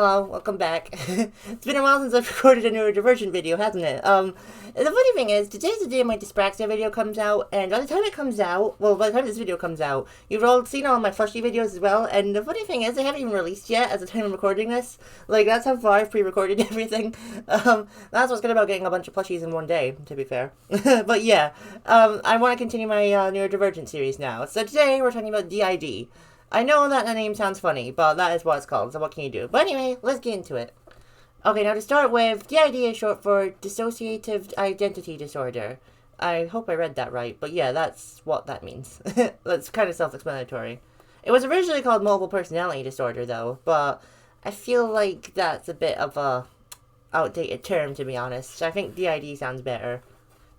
Hello, welcome back. It's been a while since I've recorded a Neurodivergent video, hasn't it? The funny thing is, today's the day my dyspraxia video comes out, and by the time it comes out, well, by the time this video comes out, you've all seen all my Flushy videos as well, and the funny thing is, they haven't even released yet at the time I'm recording this. Like, that's how far I've pre-recorded everything. That's what's good about getting a bunch of plushies in one day, to be fair. But yeah, I want to continue my Neurodivergent series now. So today, we're talking about DID. I know that the name sounds funny, but that is what it's called, so what can you do? But anyway, let's get into it. Okay, now to start with, DID is short for Dissociative Identity Disorder. I hope I read that right, but yeah, that's what that means. That's kind of self-explanatory. It was originally called Multiple Personality Disorder, though, but I feel like that's a bit of a outdated term, to be honest. I think DID sounds better.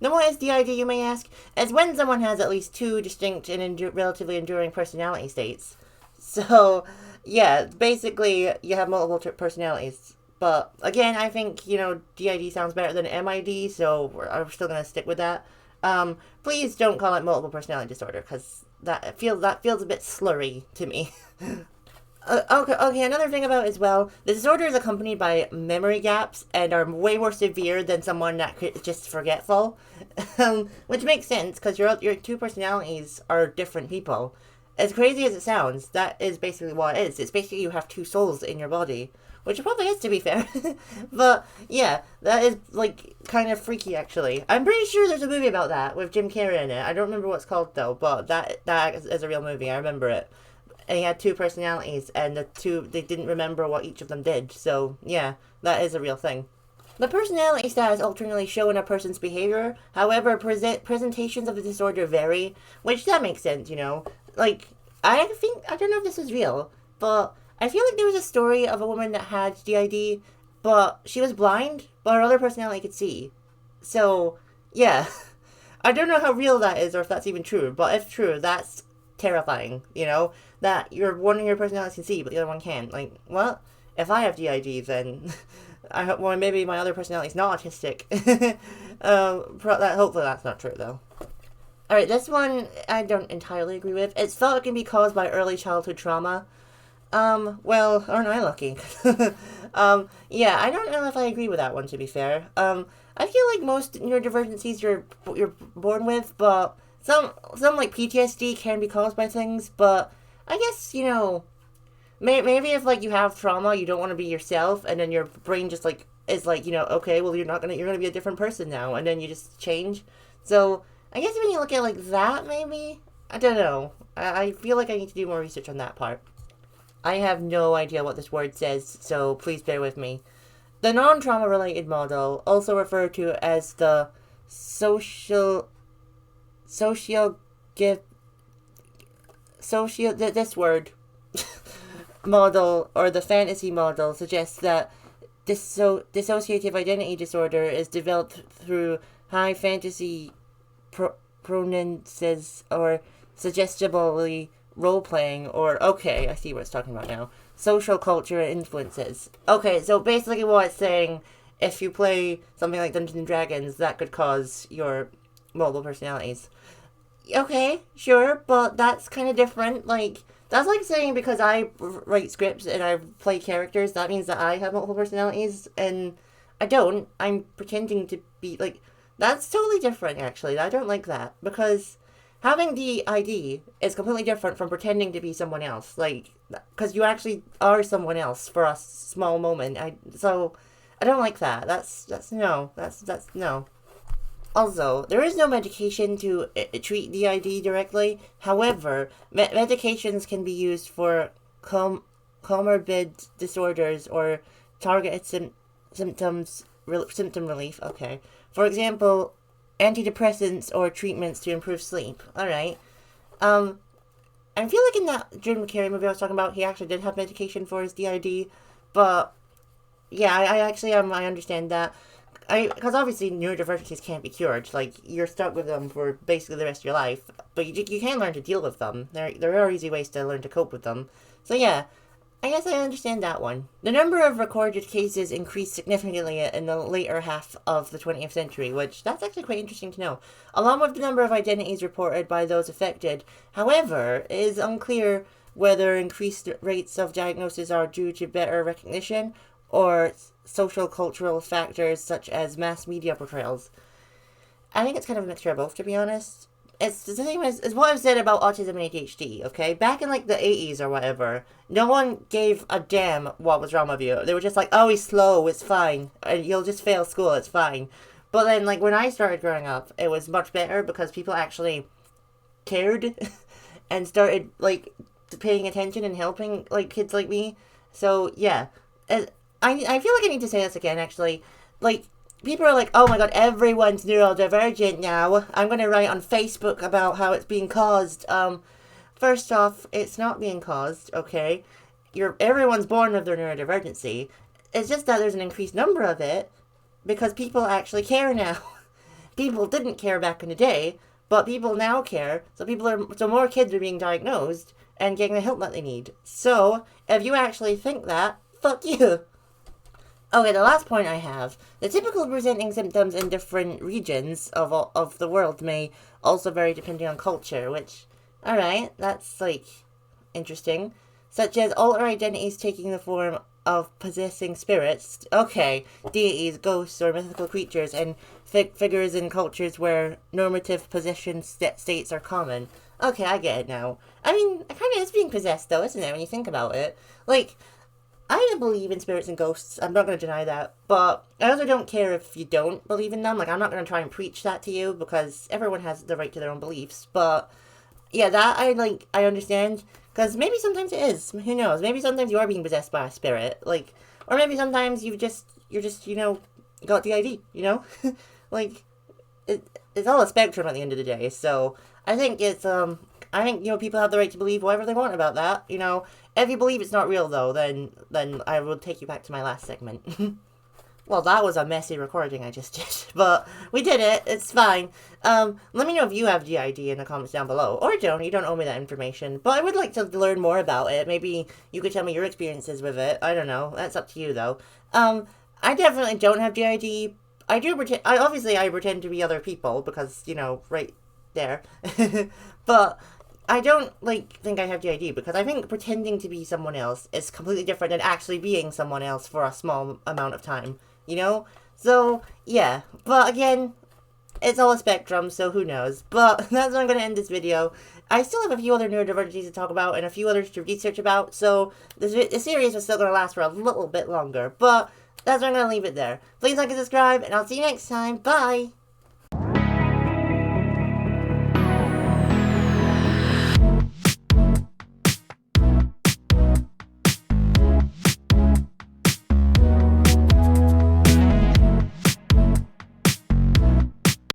Now, what is DID, you may ask? It's when someone has at least two distinct and relatively enduring personality states. So, yeah, basically, you have multiple personalities. But, again, I think, DID sounds better than MID, so we're still going to stick with that. Please don't call it multiple personality disorder, because that feels a bit slurry to me. Okay, another thing about it as well, the disorder is accompanied by memory gaps and are way more severe than someone that is just forgetful. Which makes sense, because your two personalities are different people. As crazy as it sounds, that is basically what it is. It's basically you have two souls in your body. Which it probably is, to be fair. But, yeah, that is, kind of freaky, actually. I'm pretty sure there's a movie about that, with Jim Carrey in it. I don't remember what it's called, though, but that is a real movie. I remember it. And he had two personalities, and they didn't remember what each of them did. So, yeah, that is a real thing. The personality status alternately show in a person's behavior. However, presentations of the disorder vary, which that makes sense, Like, I don't know if this is real, but I feel like there was a story of a woman that had DID, but she was blind, but her other personality could see. So, yeah. I don't know how real that is, or if that's even true, but if true, that's terrifying, that one of your personalities can see, but the other one can't. Like, well, if I have DID, then maybe my other personality is not autistic. Hopefully that's not true, though. Alright, this one I don't entirely agree with. It's thought it can be caused by early childhood trauma. Well, aren't I lucky? Yeah, I don't know if I agree with that one, to be fair. I feel like most neurodivergencies you're born with, but some like PTSD can be caused by things, but I guess, maybe if, you have trauma, you don't want to be yourself, and then your brain just, is okay, well, you're gonna be a different person now, and then you just change. So, I guess when you look at it like that, maybe? I don't know. I feel like I need to do more research on that part. I have no idea what this word says, so please bear with me. The non-trauma related model, also referred to as the this word model, or the fantasy model, suggests that dissociative identity disorder is developed through high fantasy pronouns or suggestibly role-playing, or, okay, I see what it's talking about now, social culture influences. Okay, so basically what it's saying, if you play something like Dungeons & Dragons, that could cause your multiple personalities. Okay, sure, but that's kind of different. That's like saying because I write scripts and I play characters, that means that I have multiple personalities, and I don't. I'm pretending to be, that's totally different, actually. I don't like that, because having DID is completely different from pretending to be someone else. Because you actually are someone else for a small moment. So, I don't like that. That's no. Also, there is no medication to treat DID directly. However, medications can be used for comorbid disorders or targeted symptom relief. Okay. For example, antidepressants or treatments to improve sleep. Alright. I feel like in that Jim Carrey movie I was talking about, he actually did have medication for his DID. But, yeah, I understand that. Because obviously neurodivergencies can't be cured. You're stuck with them for basically the rest of your life. But you can learn to deal with them. There are easy ways to learn to cope with them. So yeah, I guess I understand that one. The number of recorded cases increased significantly in the later half of the 20th century, which that's actually quite interesting to know, along with the number of identities reported by those affected. However, it is unclear whether increased rates of diagnosis are due to better recognition or social cultural factors such as mass media portrayals. I think it's kind of a mixture of both, to be honest. It's the same as what I've said about autism and ADHD, okay? Back in, like, the 80s or whatever, no one gave a damn what was wrong with you. They were just like, oh, he's slow, it's fine. And you'll just fail school, it's fine. But then, like, when I started growing up, it was much better because people actually cared and started, like, paying attention and helping, like, kids like me. So, yeah. I feel like I need to say this again, actually. Like, people are like, oh my god, everyone's neurodivergent now. I'm going to write on Facebook about how it's being caused. First off, it's not being caused, okay? Everyone's born with their neurodivergency. It's just that there's an increased number of it because people actually care now. People didn't care back in the day, but people now care. So more kids are being diagnosed and getting the help that they need. So, if you actually think that, fuck you. Okay, the last point I have. The typical presenting symptoms in different regions of the world may also vary depending on culture, which, alright, that's, like, interesting. Such as alter identities taking the form of possessing spirits, okay, deities, ghosts, or mythical creatures, and figures in cultures where normative possession states are common. Okay, I get it now. I mean, it kind of is being possessed, though, isn't it, when you think about it? Like, I don't believe in spirits and ghosts. I'm not going to deny that. But I also don't care if you don't believe in them. Like, I'm not going to try and preach that to you because everyone has the right to their own beliefs. But, yeah, that I understand. Because maybe sometimes it is. Who knows? Maybe sometimes you are being possessed by a spirit. Like, or maybe sometimes you're just, got the ID, like, it's all a spectrum at the end of the day. So, I think people have the right to believe whatever they want about that, If you believe it's not real, though, then I will take you back to my last segment. Well, that was a messy recording I just did, but we did it. It's fine. Let me know if you have GID in the comments down below, or don't. You don't owe me that information, but I would like to learn more about it. Maybe you could tell me your experiences with it. I don't know. That's up to you, though. I definitely don't have GID. I pretend to be other people because, right there. But I don't, think I have GID because I think pretending to be someone else is completely different than actually being someone else for a small amount of time, So, yeah. But again, it's all a spectrum, so who knows. But that's how I'm going to end this video. I still have a few other neurodivergencies to talk about and a few others to research about, so the series is still going to last for a little bit longer. But that's why I'm going to leave it there. Please like and subscribe, and I'll see you next time. Bye!